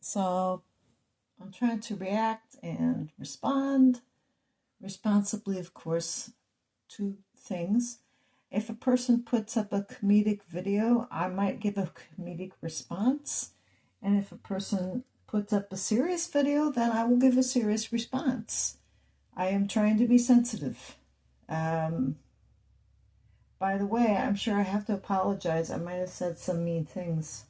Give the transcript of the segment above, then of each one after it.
So I'm trying to react and respond responsibly, of course, to things. If a person puts up a comedic video, I might give a comedic response. And if a person puts up a serious video, then I will give a serious response. I am trying to be sensitive. By the way, I'm sure I have to apologize. I might have said some mean things.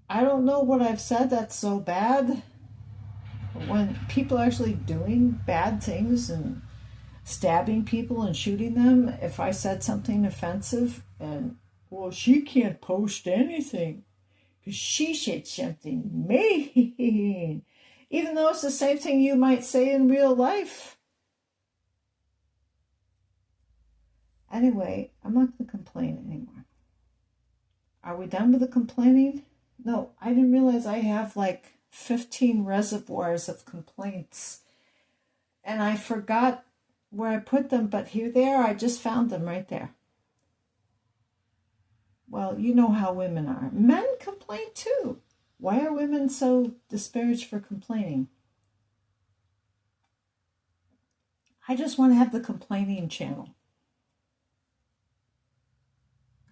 I don't know what I've said that's so bad. When people are actually doing bad things and stabbing people and shooting them, if I said something offensive and, well, she can't post anything because she said something mean, even though it's the same thing you might say in real life. Anyway, I'm not going to complain anymore. Are we done with the complaining? No, I didn't realize I have like 15 reservoirs of complaints. And I forgot where I put them, but here they are. I just found them right there. Well, you know how women are. Men complain too. Why are women so disparaged for complaining? I just want to have the complaining channel.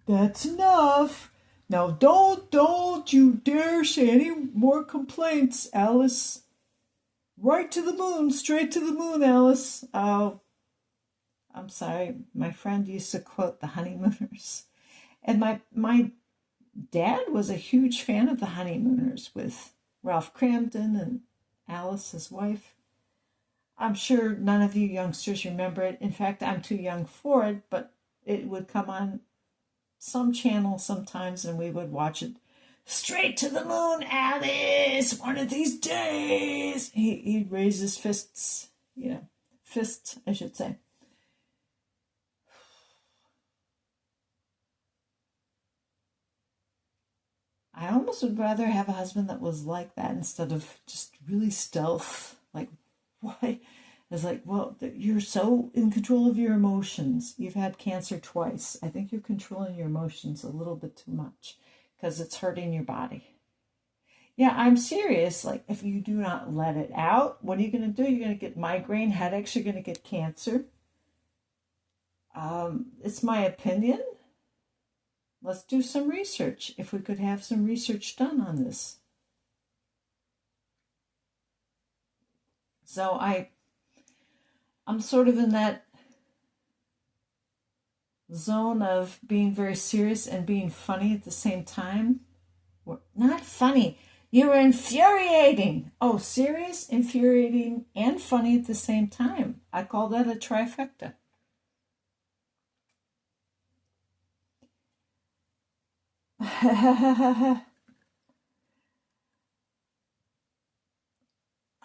That's enough. Now don't you dare say any more complaints, Alice. Right to the moon, straight to the moon, Alice. Oh, I'm sorry. My friend used to quote the Honeymooners. And my dad was a huge fan of the Honeymooners with Ralph Cramden and Alice, his wife. I'm sure none of you youngsters remember it. In fact, I'm too young for it, but it would come on some channel sometimes and we would watch it. Straight to the moon, Alice, one of these days. He'd raise his fists, fists, I should say. I almost would rather have a husband that was like that instead of just really stealth. Like, why? It's like, well, you're so in control of your emotions. You've had cancer twice. I think you're controlling your emotions a little bit too much because it's hurting your body. Yeah, I'm serious. Like, if you do not let it out, what are you going to do? You're going to get migraine headaches. You're going to get cancer. It's my opinion. Let's do some research. If we could have some research done on this. So I'm sort of in that zone of being very serious and being funny at the same time. Not funny. You're infuriating. Oh, serious, infuriating, and funny at the same time. I call that a trifecta. I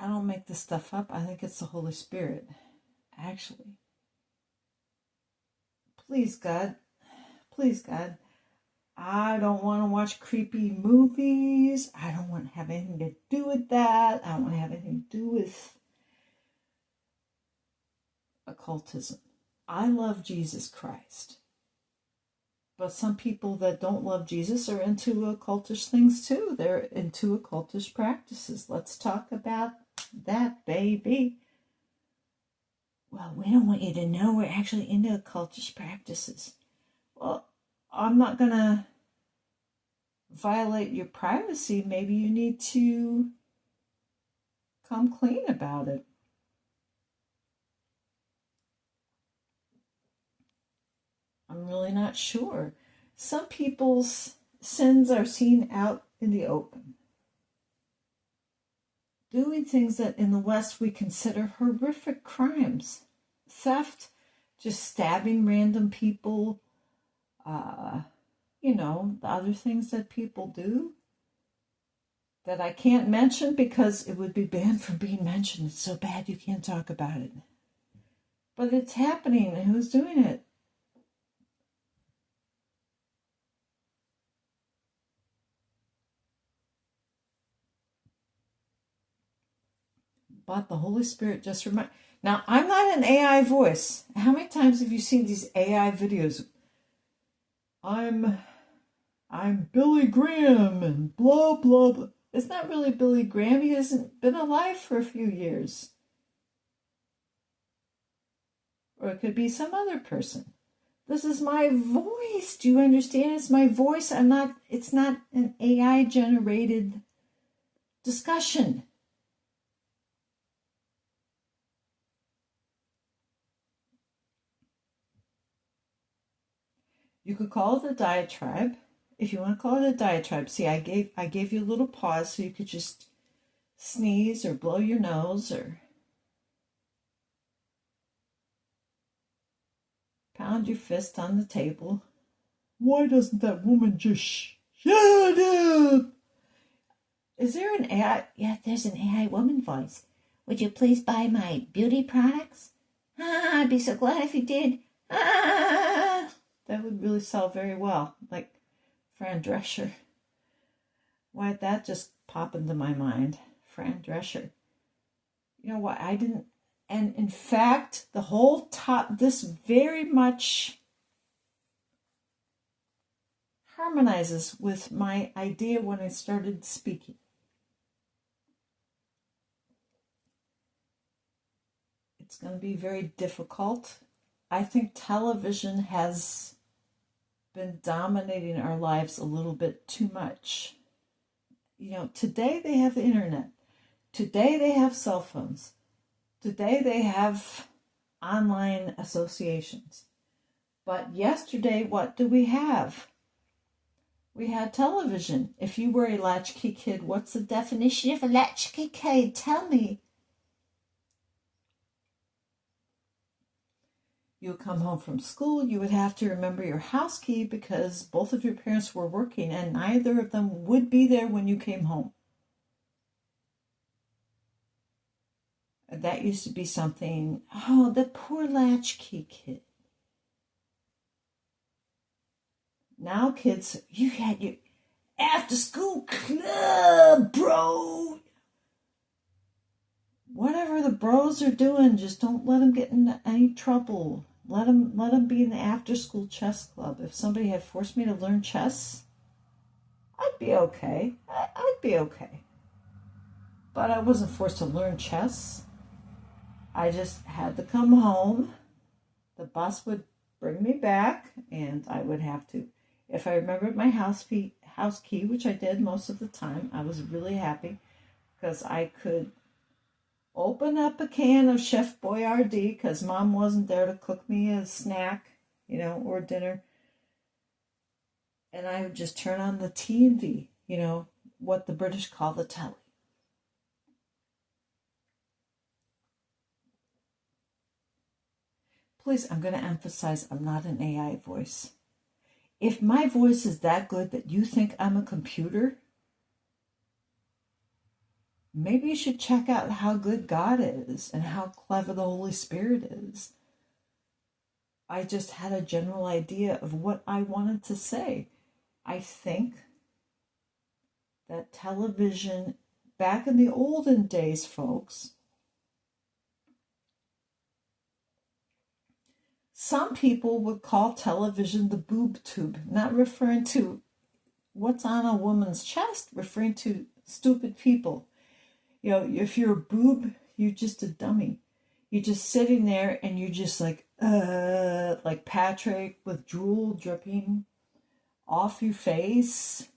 don't make this stuff up. I think it's the Holy Spirit, actually. Please, God, I don't want to watch creepy movies. I don't want to have anything to do with that. I don't want to have anything to do with occultism. I love Jesus Christ. But some people that don't love Jesus are into occultish things too. They're into occultish practices. Let's talk about that, baby. Well, we don't want you to know we're actually into occultish practices. Well, I'm not going to violate your privacy. Maybe you need to come clean about it. I'm really not sure. Some people's sins are seen out in the open. Doing things that in the West we consider horrific crimes. Theft, just stabbing random people, the other things that people do that I can't mention because it would be banned from being mentioned. It's so bad you can't talk about it. But it's happening, and who's doing it? But the Holy Spirit just remind. Now, I'm not an AI voice. How many times have you seen these AI videos? I'm I'm Billy Graham and blah, blah, blah. It's not really Billy Graham. He hasn't been alive for a few years. Or it could be some other person. This is my voice. Do you understand? It's my voice. It's not an AI generated discussion. You could call it a diatribe. If you want to call it a diatribe, see, I gave you a little pause so you could just sneeze or blow your nose or pound your fist on the table. Why doesn't that woman just shut up? Is there an AI? Yeah, there's an AI woman voice. Would you please buy my beauty products? Ah, I'd be so glad if you did. Ah, that would really sell very well. Like Fran Drescher. Why'd that just pop into my mind? Fran Drescher. You know what? I didn't. And in fact, the whole this very much harmonizes with my idea when I started speaking. It's going to be very difficult. I think television has been dominating our lives a little bit too much. You know, today they have the internet. Today they have cell phones. Today they have online associations. But yesterday, what do we have? We had television. If you were a latchkey kid, what's the definition of a latchkey kid? Tell me. You would come home from school, you would have to remember your house key because both of your parents were working and neither of them would be there when you came home. That used to be something, oh, the poor latchkey kid. Now kids, you had your after school club, bro. Whatever the bros are doing, just don't let them get into any trouble. Let them be in the after school chess club. If somebody had forced me to learn chess, I'd be okay. I'd be okay. But I wasn't forced to learn chess. I just had to come home. The bus would bring me back, and I would have to. If I remembered my house key, which I did most of the time, I was really happy because I could open up a can of Chef Boyardee because Mom wasn't there to cook me a snack, or dinner. And I would just turn on the TV, what the British call the telly. Please, I'm going to emphasize I'm not an AI voice. If my voice is that good that you think I'm a computer, maybe you should check out how good God is and how clever the Holy Spirit is. I just had a general idea of what I wanted to say. I think that television, back in the olden days, folks, some people would call television the boob tube, not referring to what's on a woman's chest, referring to stupid people. If you're a boob, you're just a dummy. You're just sitting there and you're just like Patrick with drool dripping off your face.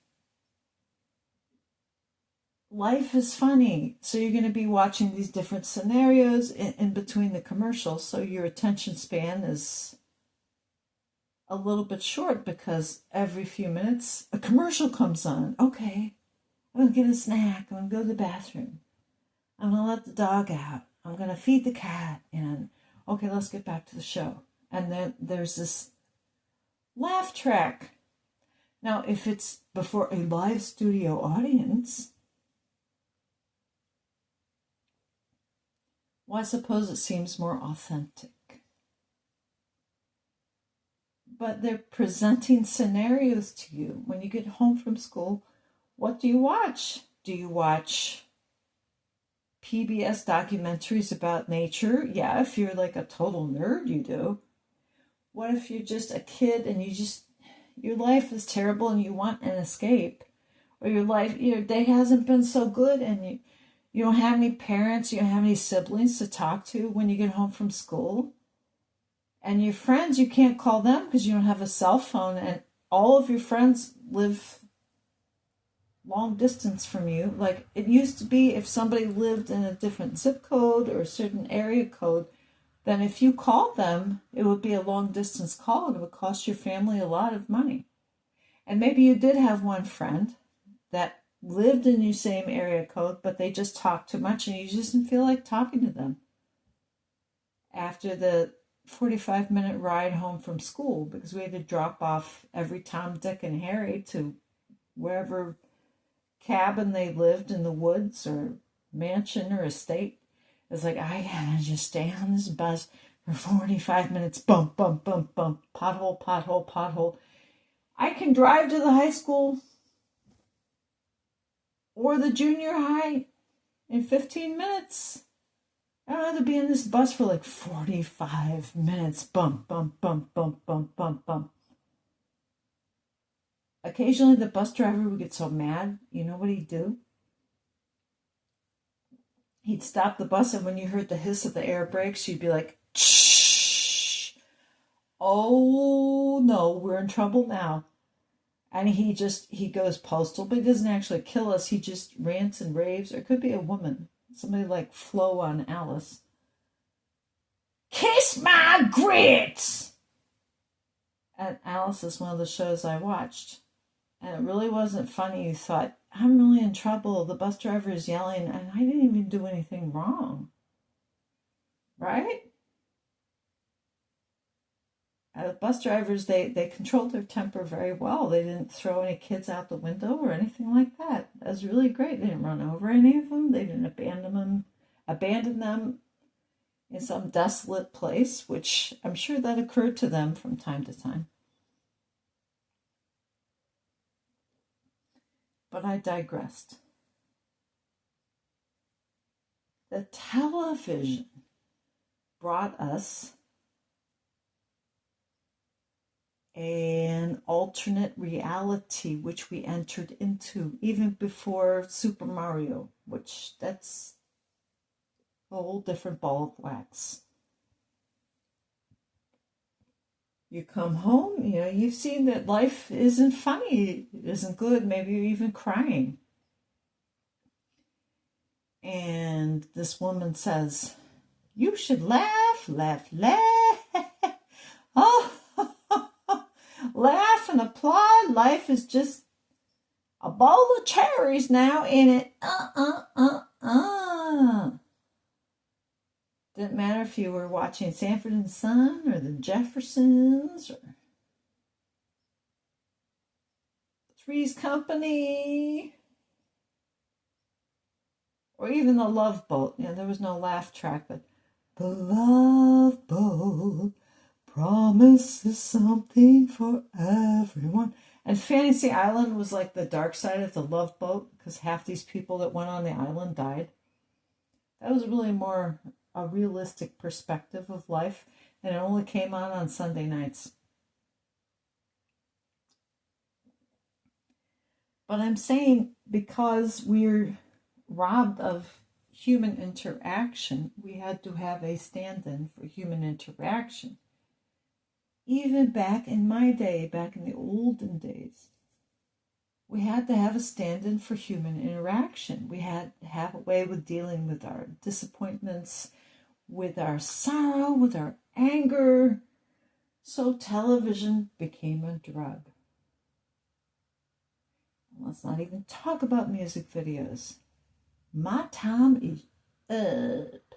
Life is funny. So you're going to be watching these different scenarios in between the commercials. So your attention span is a little bit short because every few minutes a commercial comes on. Okay, I'm going to get a snack. I'm going to go to the bathroom. I'm going to let the dog out. I'm going to feed the cat. And okay, let's get back to the show. And then there's this laugh track. Now, if it's before a live studio audience, well, I suppose it seems more authentic. But they're presenting scenarios to you. When you get home from school, what do you watch? Do you watch PBS documentaries about nature? Yeah, if you're like a total nerd, you do. What if you're just a kid and your life is terrible and you want an escape, or your day hasn't been so good and you don't have any parents, you don't have any siblings to talk to when you get home from school. And your friends, you can't call them because you don't have a cell phone, and all of your friends live long distance from you. Like it used to be, if somebody lived in a different zip code or a certain area code, then if you called them, it would be a long distance call and it would cost your family a lot of money. And maybe you did have one friend that lived in your same area code, but they just talked too much and you just didn't feel like talking to them after the 45-minute ride home from school, because we had to drop off every Tom, Dick, and Harry to wherever cabin they lived in the woods or mansion or estate. It's like, I gotta just stay on this bus for 45 minutes. Bump, bump, bump, bump. Pothole, pothole, pothole. I can drive to the high school or the junior high in 15 minutes. I don't have to be in this bus for like 45 minutes. Bump, bump, bump, bump, bump, bump, bump. Occasionally the bus driver would get so mad, you know what he'd do? He'd stop the bus, and when you heard the hiss of the air brakes, you'd be like, shh. Oh no, we're in trouble now. And he goes postal, but he doesn't actually kill us. He just rants and raves. Or it could be a woman, somebody like Flo on Alice. Kiss my grits! And Alice is one of the shows I watched. And it really wasn't funny. You thought, I'm really in trouble. The bus driver is yelling, and I didn't even do anything wrong. Right? The bus drivers, they controlled their temper very well. They didn't throw any kids out the window or anything like that. That was really great. They didn't run over any of them. They didn't abandon them in some desolate place, which I'm sure that occurred to them from time to time. But I digressed. The television brought us an alternate reality which we entered into even before Super Mario, which that's a whole different ball of wax. You come home, you've seen that life isn't funny, it isn't good, maybe you're even crying. And this woman says, you should laugh, laugh, laugh. Oh, laugh and applaud. Life is just a bowl of cherries now, ain't it? Didn't matter if you were watching Sanford and Son or the Jeffersons or Three's Company or even the Love Boat. There was no laugh track, but the Love Boat promises something for everyone. And Fantasy Island was like the dark side of the Love Boat because half these people that went on the island died. That was really more a realistic perspective of life, and it only came on Sunday nights. But I'm saying because we're robbed of human interaction, we had to have a stand-in for human interaction. Even back in my day, back in the olden days, we had to have a stand-in for human interaction. We had to have a way with dealing with our disappointments, with our sorrow, with our anger. So television became a drug. Let's not even talk about music videos. My time is up.